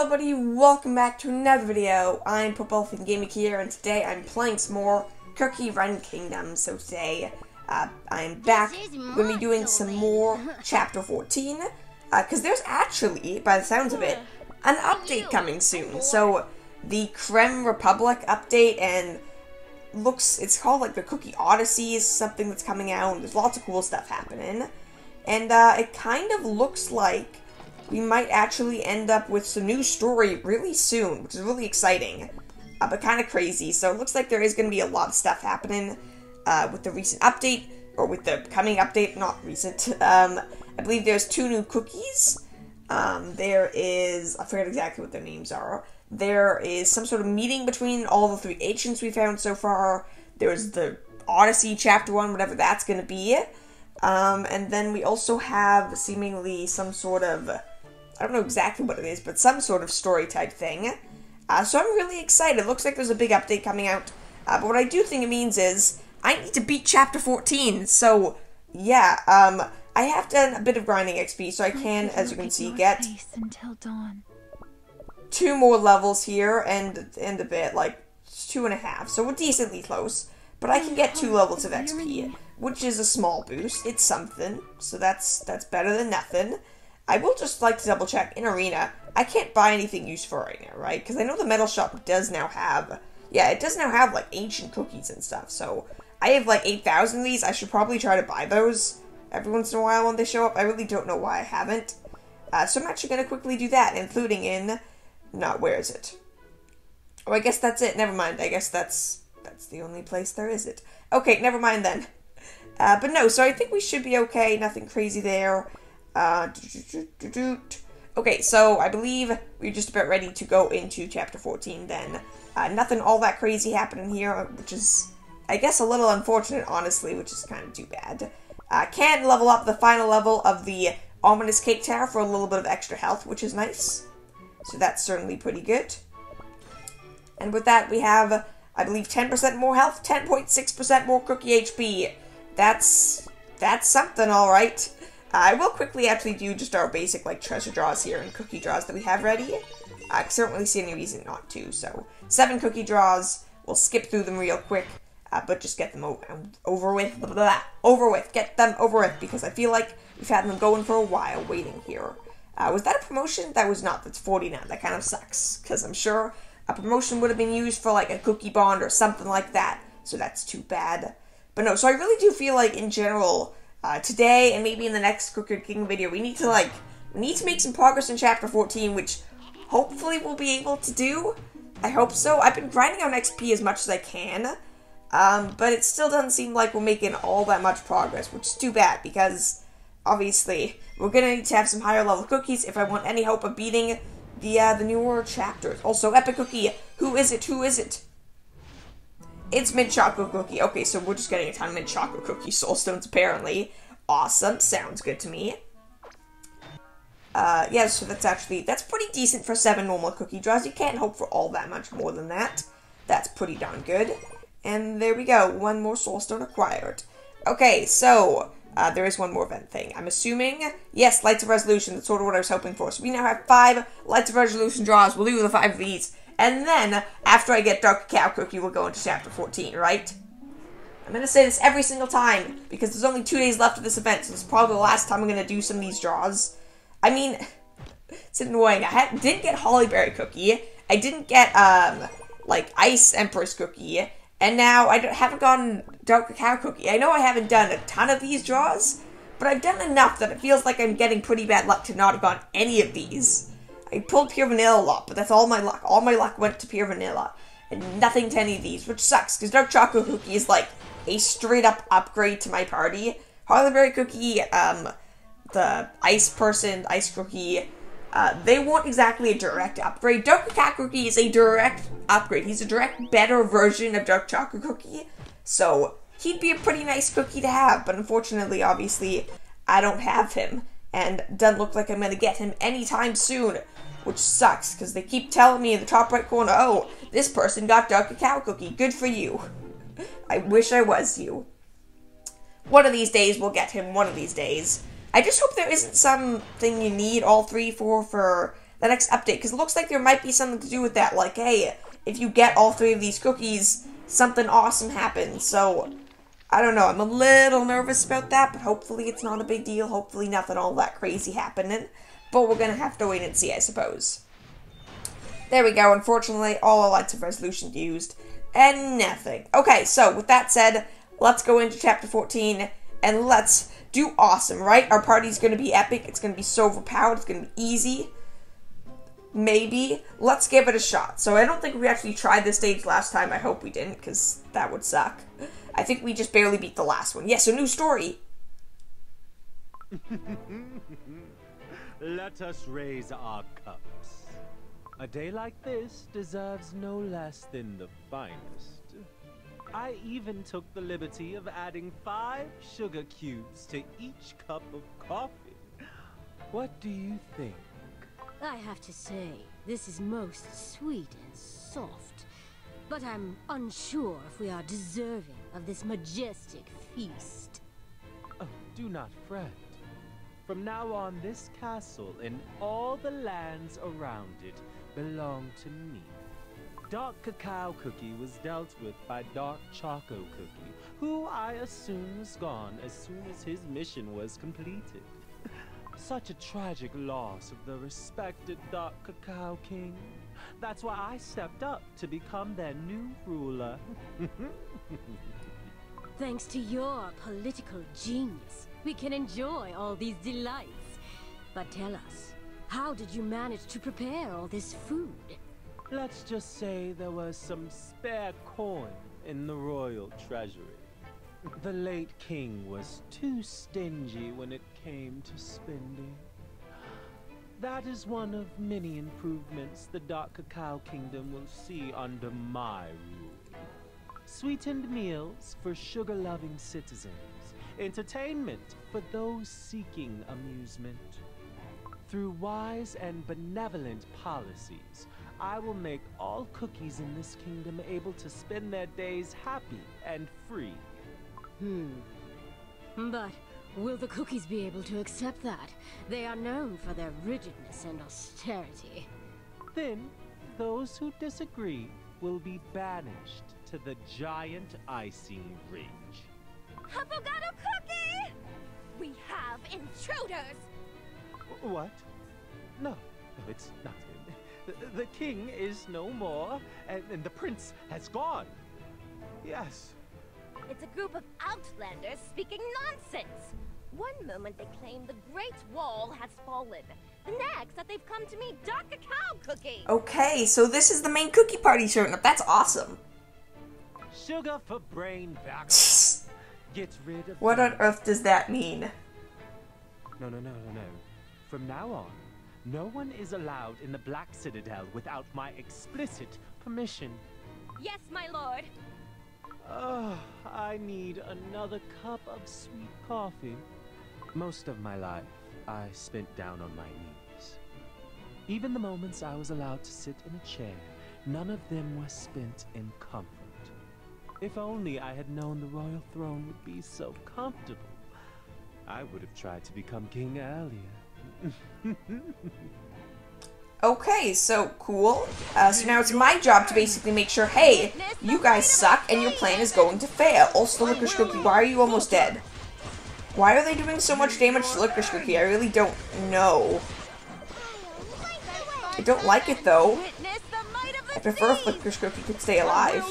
everybody, welcome back to another video. I'm Purple Gaming here, and today I'm playing some more Cookie Run Kingdom. So today, I'm back. We're going to be doing some more Chapter 14, because there's actually, by the sounds of it, an update coming soon. So, the Creme Republic update, and it's called like the Cookie Odyssey is something that's coming out, and there's lots of cool stuff happening. And, it kind of looks like we might actually end up with some new story really soon, which is really exciting, but kind of crazy. So it looks like there is going to be a lot of stuff happening with the recent update, or with the coming update, not recent. I believe there's 2 new cookies. There is, I forget exactly what their names are. There is some sort of meeting between all the 3 ancients we found so far. There's the Odyssey Chapter 1, whatever that's going to be. And then we also have seemingly some sort of, I don't know exactly what it is, but some sort of story type thing. So I'm really excited. Looks like there's a big update coming out. But what I do think it means is I need to beat Chapter 14. So, yeah, I have done a bit of grinding XP, so I can, as you can see, get until dawn. 2 more levels here, and a bit, like 2.5. So we're decently close. But I can get 2 levels of XP, which is a small boost. It's something, so that's better than nothing. I will just like to double check, in Arena, I can't buy anything useful right now, right? Because I know the metal shop does now have, it does now have, like, ancient cookies and stuff, so I have, like, 8,000 of these. I should probably try to buy those every once in a while when they show up. I really don't know why I haven't. So I'm actually going to quickly do that, including in, where is it? Oh, I guess that's it. Never mind. I guess that's the only place there is it. Okay, never mind then. But no, so I think we should be okay. Nothing crazy there. Okay, so I believe we're just about ready to go into Chapter 14 then. Nothing all that crazy happening here, which is, I guess, a little unfortunate, honestly, which is kind of too bad. Can level up the final level of the Ominous Cake Tower for a little bit of extra health, which is nice. So that's certainly pretty good. And with that, we have, I believe, 10% more health, 10.6% more cookie HP. That's something, alright. I will quickly actually do just our basic, like, treasure draws here and cookie draws that we have ready. I don't really see any reason not to, so 7 cookie draws. We'll skip through them real quick, but just get them over with. Get them over with, because I feel like we've had them going for a while waiting here. Was that a promotion? That was not. That's 49. That kind of sucks, because I'm sure a promotion would have been used for, like, a cookie bond or something like that, so that's too bad. But no, so I really do feel like, in general, today, and maybe in the next Cookie King video, we need to make some progress in Chapter 14, which hopefully we'll be able to do. I hope so. I've been grinding on XP as much as I can, but it still doesn't seem like we're making all that much progress, which is too bad, because, obviously, we're gonna need to have some higher level cookies if I want any hope of beating the newer chapters. Also, Epic Cookie, who is it? Who is it? It's Mint Chocolate Cookie. Okay, so we're just getting a ton of Mint Chocolate Cookie Soulstones, apparently. Awesome. Sounds good to me. Yeah, so that's pretty decent for 7 normal cookie draws. You can't hope for all that much more than that. That's pretty darn good. And there we go. 1 more Soulstone acquired. Okay, so, there is one more event thing. I'm assuming, yes, Lights of Resolution. That's sort of what I was hoping for. So we now have 5 Lights of Resolution draws. We'll do the 5 of these. And then, after I get Dark Cacao Cookie, we'll go into Chapter 14, right? I'm gonna say this every single time, because there's only 2 days left of this event, so it's probably the last time I'm gonna do some of these draws. I mean, it's annoying. I didn't get Hollyberry Cookie, I didn't get, like, Ice Empress Cookie, and now I haven't gotten Dark Cacao Cookie. I know I haven't done a ton of these draws, but I've done enough that it feels like I'm getting pretty bad luck to not have gotten any of these. I pulled Pure Vanilla a lot, but that's all my luck. All my luck went to Pure Vanilla, and nothing to any of these, which sucks, because Dark Chocolate Cookie is, like, a straight-up upgrade to my party. Hollyberry Cookie, the Ice Person, Ice Cookie, they weren't exactly a direct upgrade. Dark Cacao Cookie is a direct upgrade. He's a direct, better version of Dark Chocolate Cookie, so he'd be a pretty nice cookie to have, but unfortunately, obviously, I don't have him, and doesn't look like I'm gonna get him anytime soon. Which sucks, because they keep telling me in the top right corner, oh, this person got Dark Cacao Cookie. Good for you. I wish I was you. One of these days, we'll get him. One of these days. I just hope there isn't something you need all 3 for the next update, because it looks like there might be something to do with that, like, hey, if you get all 3 of these cookies, something awesome happens. So I don't know, I'm a little nervous about that, but hopefully it's not a big deal. Hopefully nothing all that crazy happening, but we're gonna have to wait and see, I suppose. There we go. Unfortunately, all our lights of resolution used, and nothing. Okay, so with that said, let's go into chapter 14, and let's do awesome, right? Our party's gonna be epic, it's gonna be so overpowered, it's gonna be easy. Maybe. Let's give it a shot. So I don't think we actually tried this stage last time. I hope we didn't, because that would suck. I think we just barely beat the last one. Yes, a new story. Let us raise our cups. A day like this deserves no less than the finest. I even took the liberty of adding 5 sugar cubes to each cup of coffee. What do you think? I have to say, this is most sweet and soft, but I'm unsure if we are deserving of this majestic feast. Oh, do not fret. From now on, this castle and all the lands around it belong to me. Dark Cacao Cookie was dealt with by Dark Choco Cookie, who I assume was gone as soon as his mission was completed. Such a tragic loss of the respected Dark Cacao King. That's why I stepped up to become their new ruler. Thanks to your political genius, we can enjoy all these delights. But tell us, how did you manage to prepare all this food? Let's just say there was some spare coin in the royal treasury. The late king was too stingy when it came to spending. That is one of many improvements the Dark Cacao Kingdom will see under my rule. Sweetened meals for sugar-loving citizens. Entertainment for those seeking amusement. Through wise and benevolent policies, I will make all cookies in this kingdom able to spend their days happy and free. But will the cookies be able to accept that? They are known for their rigidness and austerity. Then, those who disagree will be banished to the giant icing ridge. Affogato cookie! We have intruders! What? No, it's not him. The king is no more, and the prince has gone. Yes. It's a group of outlanders speaking nonsense. One moment they claim the Great Wall has fallen. The next that they've come to meet Dark Cacao Cookie. Okay, so this is the main cookie party showing up. That's awesome. Sugar for brain vagabonds. Get rid of What on earth does that mean? No. From now on, no one is allowed in the Black Citadel without my explicit permission. Yes, my lord. Oh, I need another cup of sweet coffee. Most of my life, I spent down on my knees. Even the moments I was allowed to sit in a chair, none of them were spent in comfort. If only I had known the royal throne would be so comfortable, I would have tried to become king earlier. Okay, so cool. So now it's my job to basically make sure, hey, you guys suck and your plan is going to fail. Also, Licorice Cookie, why are you almost dead? Why are they doing so much damage to Licorice Cookie? I really don't know. I don't like it though. I prefer if Licorice Cookie could stay alive.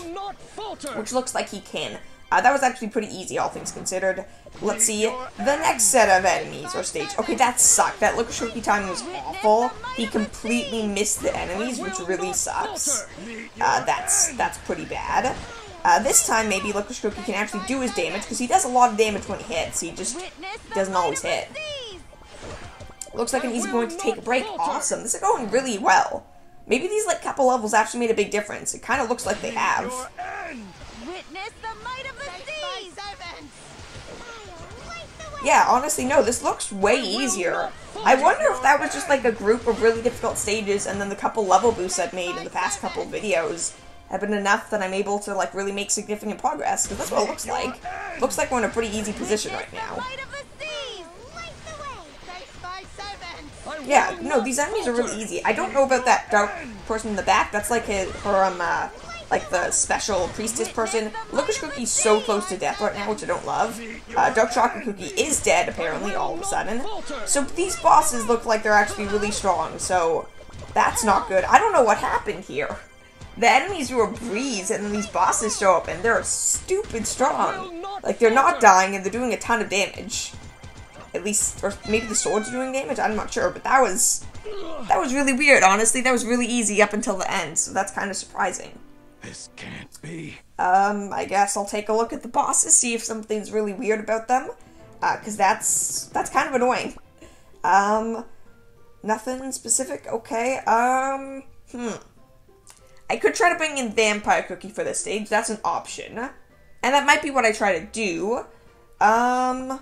Which looks like he can. That was actually pretty easy, all things considered. Let's see the next set of enemies or stage. Okay, that sucked. That Licorice Cookie time was awful. He completely missed the enemies, which really sucks. That's pretty bad. This time, maybe Licorice Cookie can actually do his damage, because he does a lot of damage when he hits. He just doesn't always hit. Looks like an easy point to take a break. Awesome. This is going really well. Maybe these like couple levels actually made a big difference. It kind of looks like they have. Witness the might of the seas! Yeah, honestly, no, this looks way easier. I wonder if that was just like a group of really difficult stages and then the couple level boosts I've made in the past couple videos have been enough that I'm able to like really make significant progress, because that's what it looks like. Looks like we're in a pretty easy position right now. I Yeah, no, these enemies are really easy. I don't know about that dark person in the back. That's like like the special priestess person. Licorice Cookie's so close to death right now, which I don't love. Dark Chocolate Cookie is dead, apparently, all of a sudden. So these bosses look like they're actually really strong, so that's not good. I don't know what happened here. The enemies were a breeze, and then these bosses show up, and they're stupid strong. Like, they're not dying, and they're doing a ton of damage. At least, or maybe the swords are doing damage, I'm not sure, but that was really weird, honestly. That was really easy up until the end, so that's kind of surprising. This can't be. I guess I'll take a look at the bosses, see if something's really weird about them, because that's kind of annoying. Nothing specific, okay, I could try to bring in Vampire Cookie for this stage, that's an option, and that might be what I try to do. I'm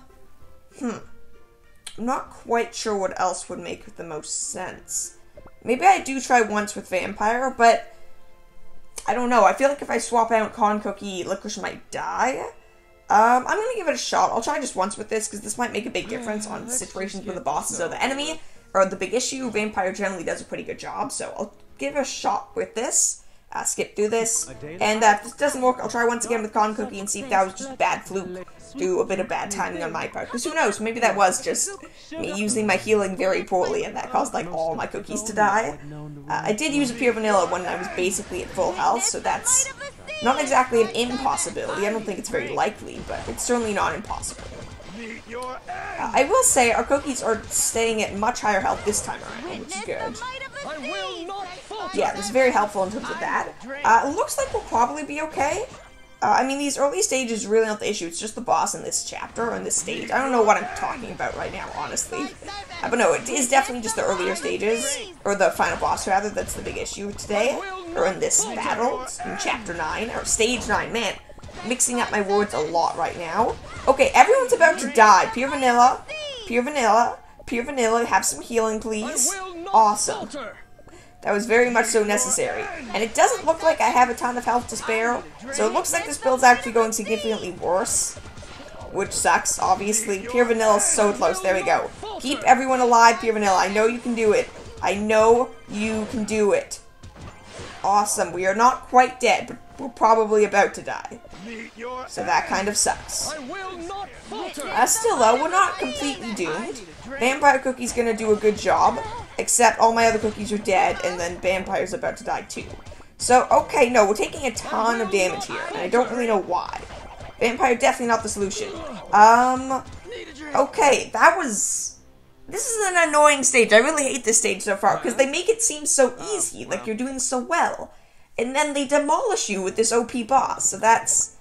not quite sure what else would make the most sense. Maybe I do try once with Vampire, but I don't know. I feel like if I swap out Con Cookie, Licorice might die. I'm gonna give it a shot. I'll try just once with this, because this might make a big difference on situations where the bosses are the enemy, or the big issue. Vampire generally does a pretty good job, so I'll give it a shot with this. Skip through this, and if this doesn't work, I'll try once again with Con Cookie and see if that was just bad fluke. Do a bit of bad timing on my part, because who knows, maybe that was just me using my healing very poorly, and that caused, like, all my cookies to die. I did use a Pure Vanilla when I was basically at full health, so that's not exactly an impossibility. I don't think it's very likely, but it's certainly not impossible. I will say, our cookies are staying at much higher health this time around, which is good. Yeah, this is very helpful in terms of that. It looks like we'll probably be okay. I mean, these early stages are really not the issue. It's just the boss in this chapter, or in this stage. I don't know what I'm talking about right now, honestly. But no, it is definitely just the earlier stages, or the final boss, rather, that's the big issue today. Or in this battle, in Chapter 9, or Stage 9. Man, mixing up my words a lot right now. Okay, everyone's about to die. Pure Vanilla, Pure Vanilla, Pure Vanilla, have some healing, please. Awesome. That was very much so necessary. And it doesn't look like I have a ton of health to spare, so it looks like this build's actually going significantly worse. Which sucks, obviously. Pure Vanilla's so close, there we go. Keep everyone alive, Pure Vanilla. I know you can do it. I know you can do it. Awesome, we are not quite dead, but we're probably about to die. So that kind of sucks. Still though, we're not completely doomed. Vampire Cookie's gonna do a good job, except all my other cookies are dead, and then Vampire's about to die too. So, okay, no, we're taking a ton of damage here, and I don't really know why. Vampire definitely not the solution. Okay, this is an annoying stage. I really hate this stage so far, because they make it seem so easy, like you're doing so well. And then they demolish you with this OP boss, so that's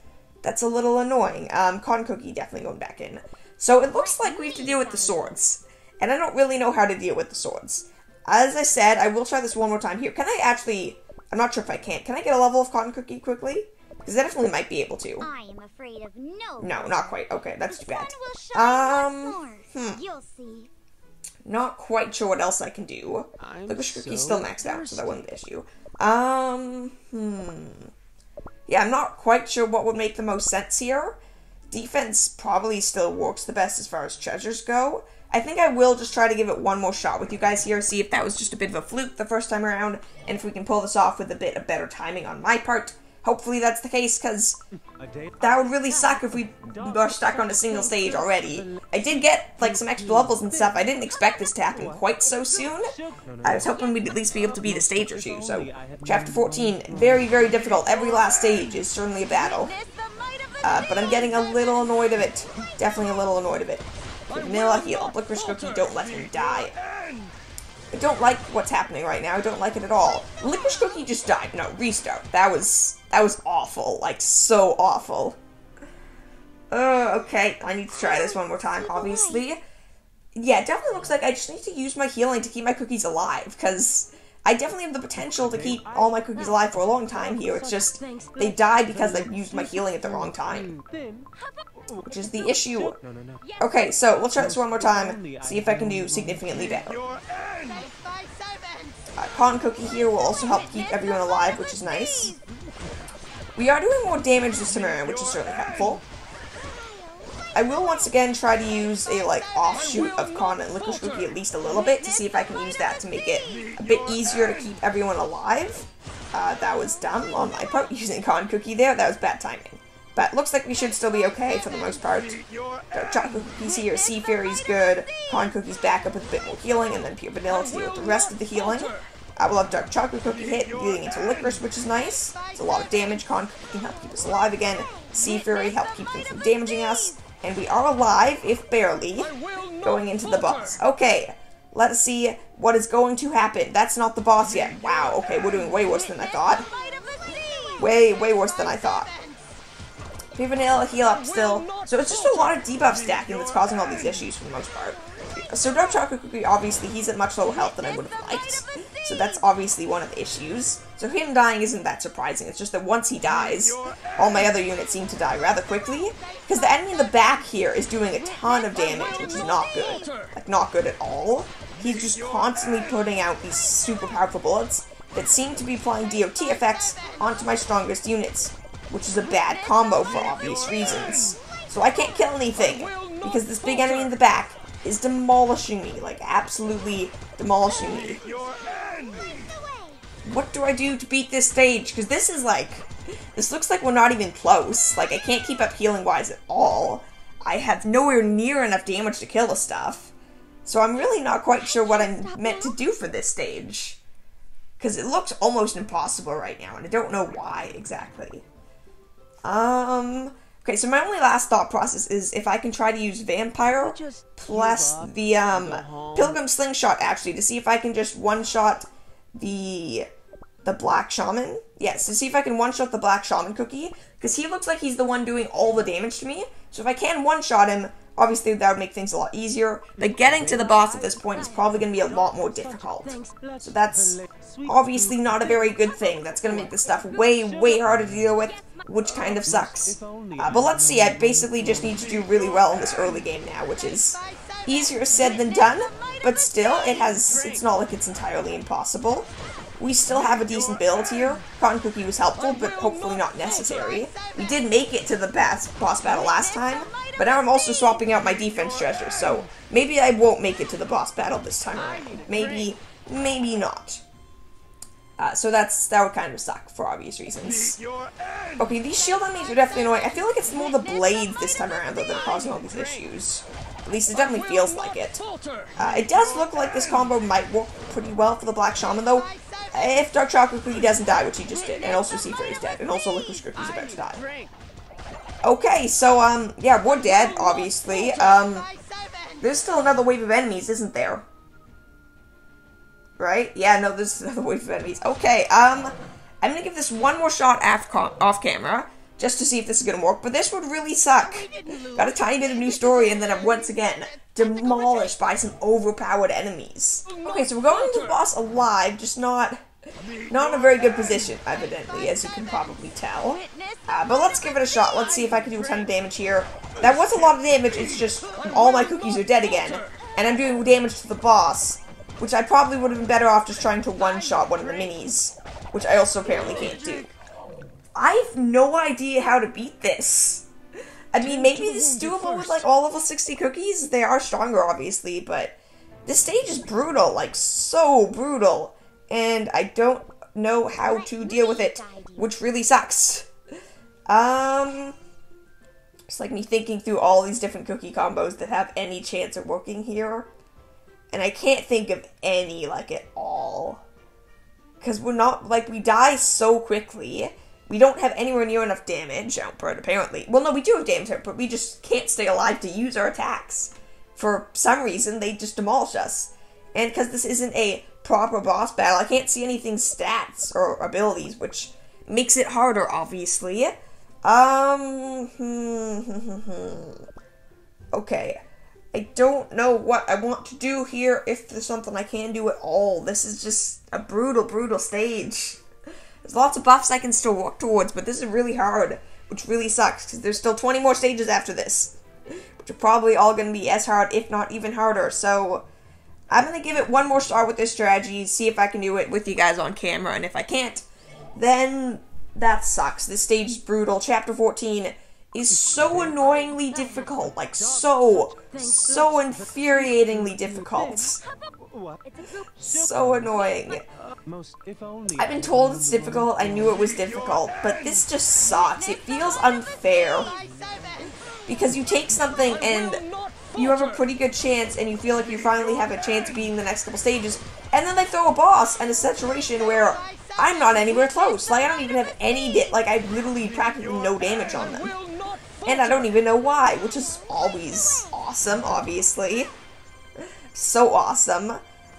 a little annoying. Con Cookie definitely going back in. So it looks like we have to deal with the swords. And I don't really know how to deal with the swords. As I said, I will try this one more time here. Can I actually... I'm not sure if I can. Can I get a level of Cotton Cookie quickly? Because I definitely might be able to. I am afraid of no. No, not quite. Okay, that's too bad. You'll see. Not quite sure what else I can do. Licorice Cookie's still maxed out, so that wasn't the issue. Yeah, I'm not quite sure what would make the most sense here. Defense probably still works the best as far as treasures go. I think I will just try to give it one more shot with you guys here, see if that was just a bit of a fluke the first time around, and if we can pull this off with a bit of better timing on my part. Hopefully that's the case, because that would really suck if we are stuck on a single stage already. I did get, like, some extra levels and stuff. I didn't expect this to happen quite so soon. I was hoping we'd at least be able to beat a stage or two, so Chapter 14, very, very difficult. Every last stage is certainly a battle. But I'm getting a little annoyed of it. Definitely a little annoyed of it. Vanilla, heal up. Licorice Cookie, don't let him die. I don't like what's happening right now. I don't like it at all. Licorice Cookie just died. No, restart. That was awful. Like, so awful. Okay. I need to try this one more time, obviously. Yeah, it definitely looks like I just need to use my healing to keep my cookies alive, because I definitely have the potential to keep all my cookies alive for a long time here. It's just, they die because I used my healing at the wrong time. Which is the issue. Okay, so let's try this one more time, see if I can do significantly better. Cotton Cookie here will also help keep everyone alive, which is nice. We are doing more damage this time around, which is certainly helpful. I will once again try to use a, like, offshoot of Con and Licorice Cookie at least a little bit to see if I can use that to make it a bit easier to keep everyone alive. That was dumb on my part, using Con Cookie there. That was bad timing. But looks like we should still be okay for the most part. Dark Chocolate Cookies here, Sea Fairy's good, Con Cookie's back up with a bit more healing, and then Pure Vanilla to deal with the rest of the healing. I will have Dark Chocolate Cookie hit, leading into Licorice, which is nice. It's a lot of damage. Con Cookie can help keep us alive again. Sea Fairy help keep them from damaging us. And we are alive, if barely, going into the boss. Okay, let us see what is going to happen. That's not the boss yet. Wow, okay, we're doing way worse than I thought. Way worse than I thought. Pure Vanilla, heal up still. So it's just a lot of debuff stacking that's causing all these issues for the most part. So Dark Chocolate Cookie, obviously, he's at much lower health than I would have liked. So that's obviously one of the issues. So him dying isn't that surprising. It's just that once he dies, all my other units seem to die rather quickly. Because the enemy in the back here is doing a ton of damage, which is not good. Like, not good at all. He's just constantly putting out these super powerful bullets that seem to be applying DOT effects onto my strongest units, which is a bad combo for obvious reasons. So I can't kill anything, because this big enemy in the back is demolishing me, like absolutely demolishing me. What do I do to beat this stage? Because this is like, this looks like we're not even close. Like, I can't keep up healing-wise at all. I have nowhere near enough damage to kill the stuff. So I'm really not quite sure what I'm meant to do for this stage. Because it looks almost impossible right now, and I don't know why exactly. Okay, so my only last thought process is if I can try to use Vampire plus the, Pilgrim Slingshot, actually, to see if I can just one-shot the Black Shaman. Yes, to see if I can one-shot the Black Shaman Cookie, because he looks like he's the one doing all the damage to me. So if I can one-shot him, obviously that would make things a lot easier, but getting to the boss at this point is probably going to be a lot more difficult. So that's obviously not a very good thing. That's going to make this stuff way harder to deal with, which kind of sucks. But let's see, I basically just need to do really well in this early game now, which is easier said than done, but still, it's not like it's entirely impossible. We still have a decent build here. Cotton Cookie was helpful, but hopefully not necessary. We did make it to the boss battle last time, but now I'm also swapping out my defense treasure, so maybe I won't make it to the boss battle this time around. Maybe not. So that would kind of suck for obvious reasons. Okay, these shield enemies are definitely annoying. I feel like it's more the blades this time around though that are causing all these issues. At least it definitely feels like it. It does look like this combo might work pretty well for the Black Shaman though, if Dark Chocolate Cookie doesn't die, which he just did, and also Sea Fairy's dead, and also Licorice Cookie's about to die. Okay, so, yeah, we're dead, obviously. There's still another wave of enemies, isn't there? Right? Yeah, no, there's another wave of enemies. Okay, I'm gonna give this one more shot off camera, just to see if this is gonna work, but this would really suck. Got a tiny bit of new story, and then I'm once again demolished by some overpowered enemies. Okay, so we're going into the boss alive, just not in a very good position, evidently, as you can probably tell. But let's give it a shot. Let's see if I can do a ton of damage here. That was a lot of damage, it's just all my cookies are dead again, and I'm doing damage to the boss, which I probably would have been better off just trying to one-shot one of the minis, which I also apparently can't do. I have no idea how to beat this. I mean, maybe this is doable with, like, all level 60 cookies. They are stronger, obviously, but this stage is brutal, like, so brutal. And I don't know how to deal with it, which really sucks. It's like me thinking through all these different cookie combos that have any chance of working here. And I can't think of any, like, at all. Because we're not, like, we die so quickly. We don't have anywhere near enough damage output, apparently. Well, no, we do have damage output, we just can't stay alive to use our attacks. For some reason, they just demolish us. And because this isn't a proper boss battle, I can't see anything's stats or abilities, which makes it harder, obviously. Okay. I don't know what I want to do here, if there's something I can do at all. This is just a brutal stage. There's lots of buffs I can still work towards, but this is really hard, which really sucks, because there's still 20 more stages after this, which are probably all going to be as hard, if not even harder, so I'm going to give it one more shot with this strategy, see if I can do it with you guys on camera, and if I can't, then that sucks. This stage is brutal. Chapter 14 is so annoyingly difficult. Like, so infuriatingly difficult. What? So annoying. If only. I've been told it's difficult, I knew it was difficult, but this just sucks. It feels unfair. Because you take something and you have a pretty good chance, and you feel like you finally have a chance of beating the next couple stages, and then they throw a boss in a situation where I'm not anywhere close. Like, I don't even have any like, I have literally practically no damage on them. And I don't even know why, which is always awesome, obviously. So awesome.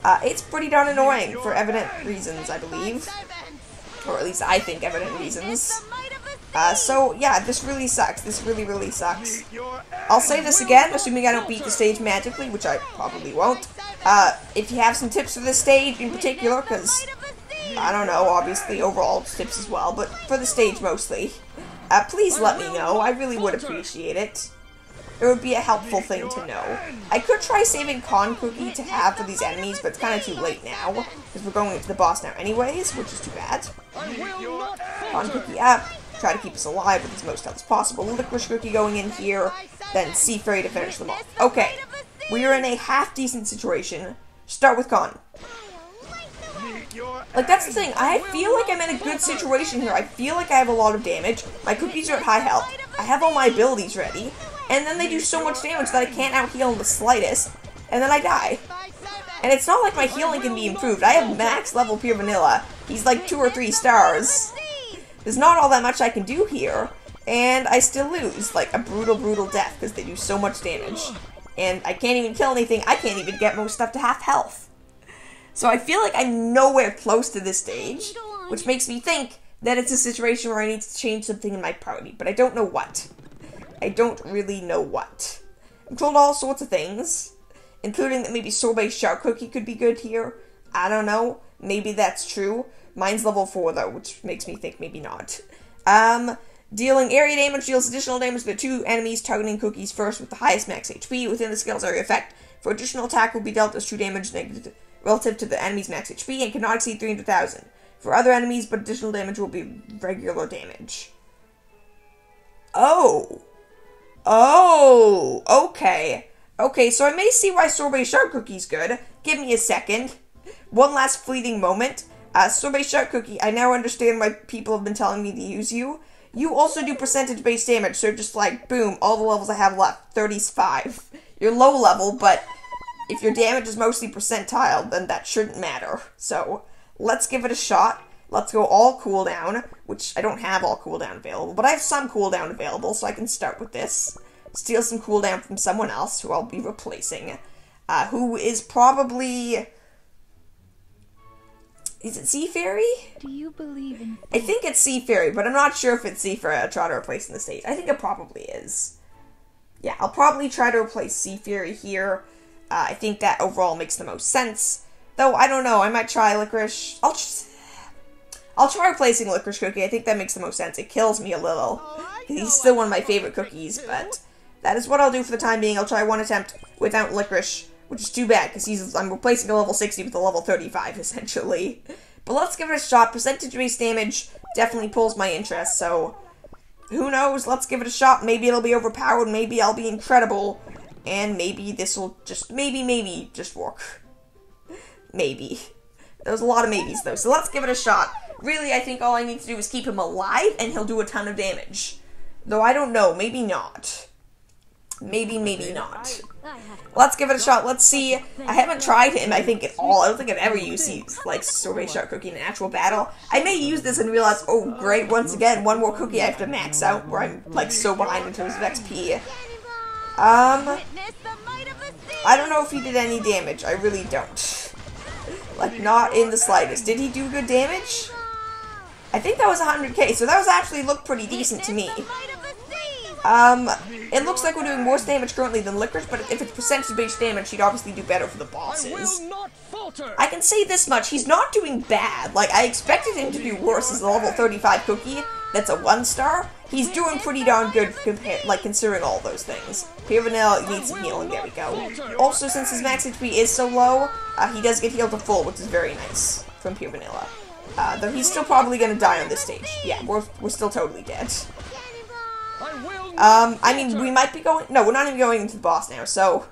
It's pretty darn annoying for evident reasons, I believe. Or at least I think evident reasons. So, yeah, this really sucks. This really sucks. I'll say this again, assuming I don't beat the stage magically, which I probably won't. If you have some tips for this stage in particular, because, I don't know, obviously overall tips as well, but for the stage mostly, please let me know. I really would appreciate it. It would be a helpful thing to know. I could try saving Con Cookie to have for these enemies, but it's kind of too late now, because we're going into the boss now anyways, which is too bad. Con Cookie up. Try to keep us alive with as most health as possible. Licorice Cookie going in here, then Sea Fairy to finish them off. Okay, we are in a half-decent situation. Start with Con. Like, that's the thing. I feel like I'm in a good situation here. I feel like I have a lot of damage. My cookies are at high health. I have all my abilities ready. And then they do so much damage that I can't out-heal in the slightest. And then I die. And it's not like my healing can be improved. I have max level Pure Vanilla. He's like 2 or 3 stars. There's not all that much I can do here. And I still lose. Like, a brutal death because they do so much damage. And I can't even kill anything. I can't even get most stuff to half health. So I feel like I'm nowhere close to this stage, which makes me think that it's a situation where I need to change something in my party, but I don't know what. I don't really know what. I'm told all sorts of things, including that maybe Sorbet Shark Cookie could be good here. I don't know. Maybe that's true. Mine's level 4, though, which makes me think maybe not. Dealing area damage deals additional damage to the 2 enemies targeting cookies first with the highest max HP within the skill's area effect. For additional attack will be dealt as 2 damage relative to the enemy's max HP and cannot exceed 300,000. For other enemies, but additional damage will be regular damage. Oh, okay. Okay, so I may see why Sorbet Shark Cookie's good. Give me a second. One last fleeting moment. Sorbet Shark Cookie, I now understand why people have been telling me to use you. You also do percentage-based damage, so just like, boom, all the levels I have left, 35. You're low level, but if your damage is mostly percentile, then that shouldn't matter. So, let's give it a shot. Let's go all cooldown, which I don't have all cooldown available, but I have some cooldown available, so I can start with this. Steal some cooldown from someone else, who I'll be replacing. Who is probably... Is it Sea Fairy? Do you believe in... I think it's Sea Fairy, but I'm not sure if it's Sea Fairy I'll try to replace in the stage. I think it probably is. Yeah, I'll probably try to replace Sea Fairy here. I think that overall makes the most sense. Though, I don't know, I might try Licorice. I'll try replacing Licorice Cookie. I think that makes the most sense. It kills me a little. He's still one of my favorite cookies, but that is what I'll do for the time being. I'll try one attempt without Licorice, which is too bad, because I'm replacing a level 60 with a level 35, essentially. But let's give it a shot. Percentage-based damage definitely pulls my interest, so who knows? Let's give it a shot. Maybe it'll be overpowered, maybe I'll be incredible, and maybe this will just, maybe just work. Maybe. There's a lot of maybes, though, so let's give it a shot. Really, I think all I need to do is keep him alive, and he'll do a ton of damage. Though I don't know, maybe not. Maybe not. Let's give it a shot. Let's see. I haven't tried him, I think, at all. I don't think I've ever used, like, Sorbet Shark Cookie in an actual battle. I may use this and realize, oh, great, once again, one more cookie I have to max out, where I'm, like, so behind in terms of XP. I don't know if he did any damage. I really don't. Like, not in the slightest. Did he do good damage? I think that was 100k, so that was actually looked pretty decent to me. It looks like we're doing worse damage currently than Licorice, but if it's percentage-based damage, he'd obviously do better for the bosses. I can say this much, he's not doing bad. Like, I expected him to do worse as a level 35 cookie that's a 1-star. He's doing pretty darn good, considering all those things. Pure Vanilla needs some healing, there we go. Also, since his max HP is so low, he does get healed to full, which is very nice from Pure Vanilla. Though he's still probably gonna die on this stage. Yeah, we're still totally dead. I mean, we might be going... No, we're not even going into the boss now, so...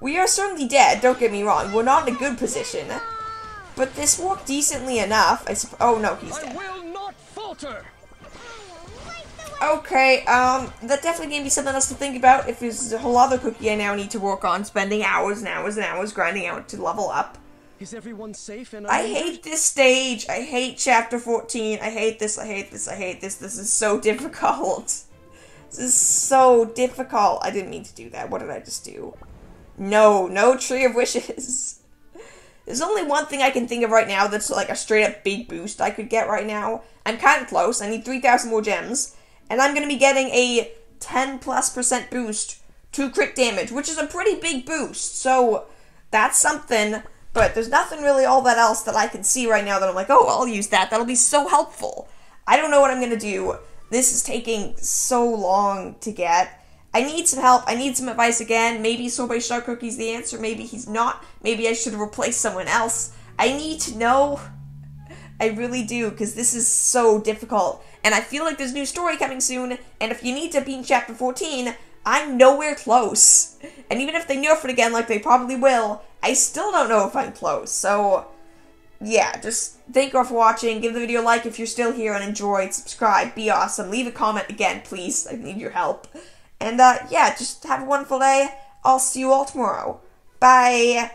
We are certainly dead, don't get me wrong. We're not in a good position. But this worked decently enough. Oh, no, he's dead. I will not falter. Okay, that definitely gave me something else to think about. If there's a whole other cookie I now need to work on, spending hours and hours and hours grinding out to level up. Is everyone safe and I hate this stage. I hate chapter 14. I hate this. I hate this. I hate this. This is so difficult. This is so difficult. I didn't mean to do that. What did I just do? No Tree of Wishes. There's only one thing I can think of right now that's like a straight up big boost I could get right now. I'm kind of close. I need 3,000 more gems. And I'm going to be getting a 10+% boost to crit damage, which is a pretty big boost. So, that's something. But there's nothing really all that else that I can see right now that I'm like, oh, I'll use that. That'll be so helpful. I don't know what I'm going to do. This is taking so long to get. I need some help. I need some advice again. Maybe Sorbet Star Cookie's the answer. Maybe he's not. Maybe I should replace someone else. I need to know. I really do, because this is so difficult. And I feel like there's a new story coming soon, and if you need to beat Chapter 14, I'm nowhere close. And even if they nerf it again, like they probably will, I still don't know if I'm close. So, yeah, just thank you all for watching. Give the video a like if you're still here and enjoyed. Subscribe, be awesome. Leave a comment again, please. I need your help. And, yeah, just have a wonderful day. I'll see you all tomorrow. Bye.